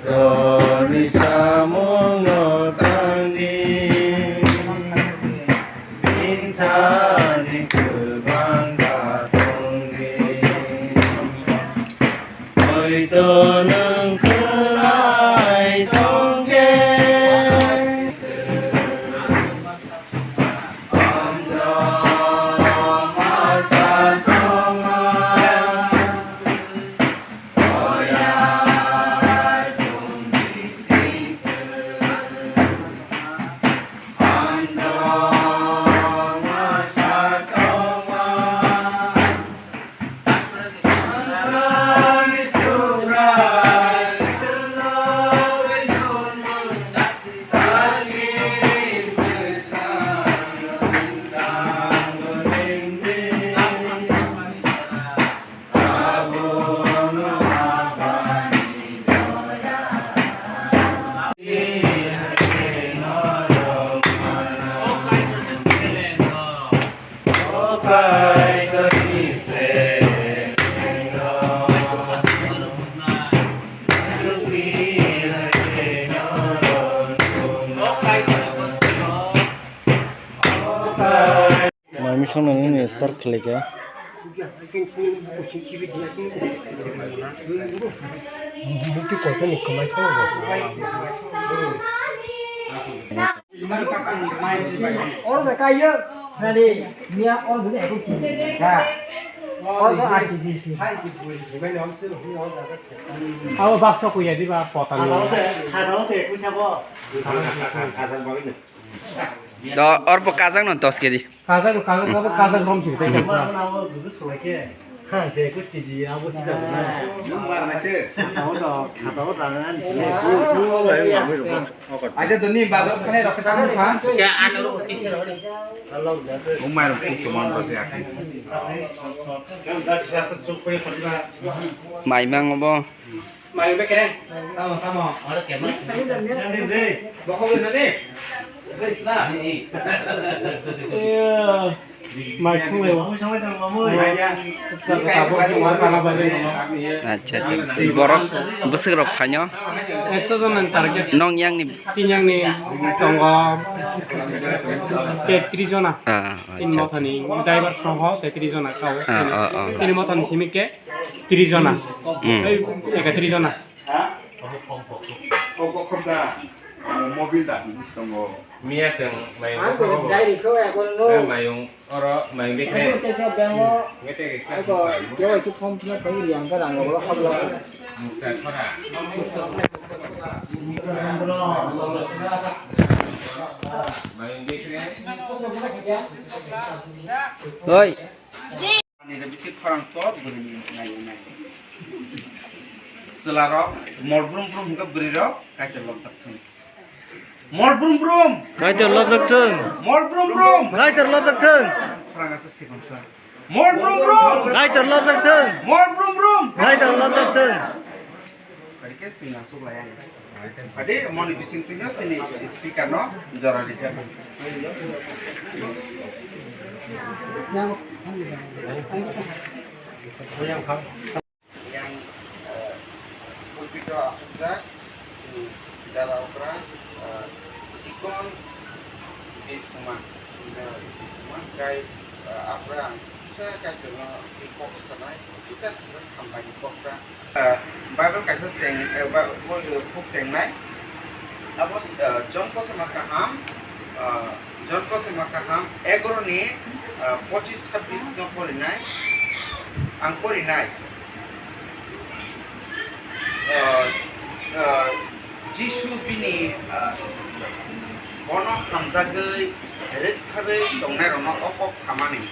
Tori samungo tangdi Bintani kubangga tongdi Oi toneng kelai tongke Ando masa tonga Mami sono ini start klik ya. Mungkin kau tu ni kemai kau. Orang dah kaya, nanti ni orang tu ni aku kiri. Dah. Orang tu ada di sini. Awak bakso kuya di bawah potan. Kalau saya siapa? और वो काजंग न 10 KG काजंग कम सिक्छ हाँ से कुछ चीज़ आप कुछ जाना नंबर ना थे और तो खाता हो रहा है अच्छा तो नहीं बात खाने रखता हूँ हाँ क्या आना लो किसी रो उम्र को कमान करते आके हम 10 साल चुप पे पड़ना माइमांग अब माइमांग पे करें तम और क्या मत दे बहुत दे Macam ni. अच्छा अच्छा borok besar rok kanyo 100 John target nong yang ni sinyang ni tonggo 33 jona ini motoni driver soho 33 jona kau ini motoni simike 30 jona 31 jona mobil dah tunggu Mia sing main mayung oro main big head. Ngete ke sta. Yo itu komputer kau yang kan orang orang hab lah. Muka kora. Main big head. oi ini dah bisik orang tua beri naik. Selarok, morbrum muka beri rok, kacau lompat tuh. Morbrum Kaitor lobak tung. morbrum. Kaitor lobak tung. Orang asal sih bangsa. Morbrum. Kaitor lobak tung. morbrum. Kaitor lobak tung. Kali ke sini langsung layan. Ade mau ni bising punya sini speaker no, jara dia. Yang komputer asukzak sini dalam opera ikon di rumah kai apa bisa kai dengan box kanai bisa terus sampai di box kan Bible kaisa seng Bible book seng nai abos John ko makaham 11 ni 25-26 no korinai ang korinai Jishu bini bono hamzagai rekhabe dongnai rono opok samani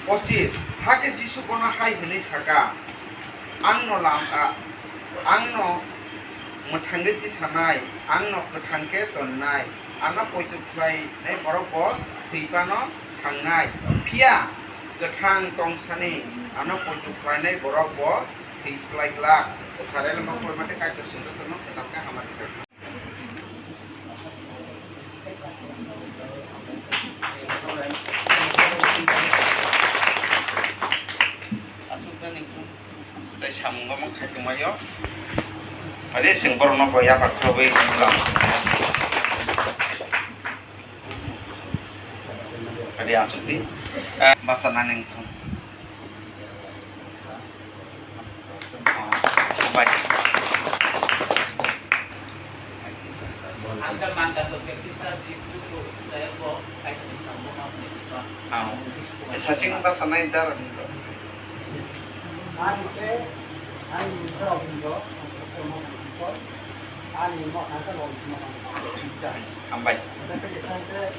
25 hake Jishu bono hai hini saka angno mothange ti sanai angno kathangke tonnai ana poitu khlai nei boropo thipano thangnai phia gathang tongsani ana poitu khlai nei boropo thiklai lak thare lama koi mate kai to sinto tono ketapka hamar asukkan itu saya sambung ngomong kai tumayo Jadi singkor no boya pakro be bilang. Jadi asuk di masanan yang tu. Baik. Angkat mantan tu kisah itu saya kok kayak disambung apa itu. Sacing masanan itu. Ani kalau pinjau, ani mau angkat mau semua. Ambai. Tapi kesan ke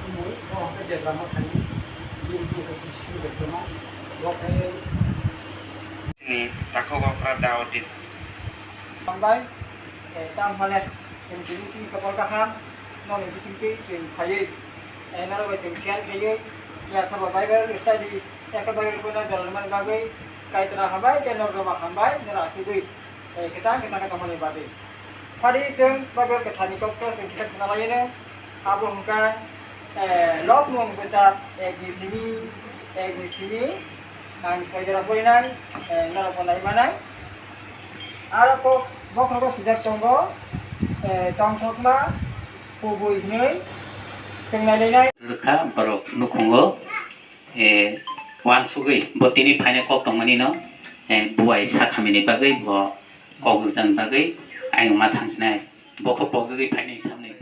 umur, kalau kerja drama kan ini ke isu bersama. Waktu Ini takut bapak Daudit. sampai tam halnya yang jadi si kapal kaham, non itu singki sing kaya, nara sing sial kaya, ya kalau bagai study, ya kalau bagai pun jalan mana bagai, kaya tanah hambai, dan norma hambai, nara sibuk, kita kamu ni bade. Hari sing bagai kethani kokto sing kita kenal aja abu muka, log mung besar, di sini, ang saya jalan polinan, nara pun lain mana. Ara ko bokno sejak tonggo tongthokma pubui nei sengnalai Reka baru nukungo wan sugi botini paine kok tongani no buai sakhamini bagai bo kogurjan bagai aing ma thangsnai boko pogjugi paine samne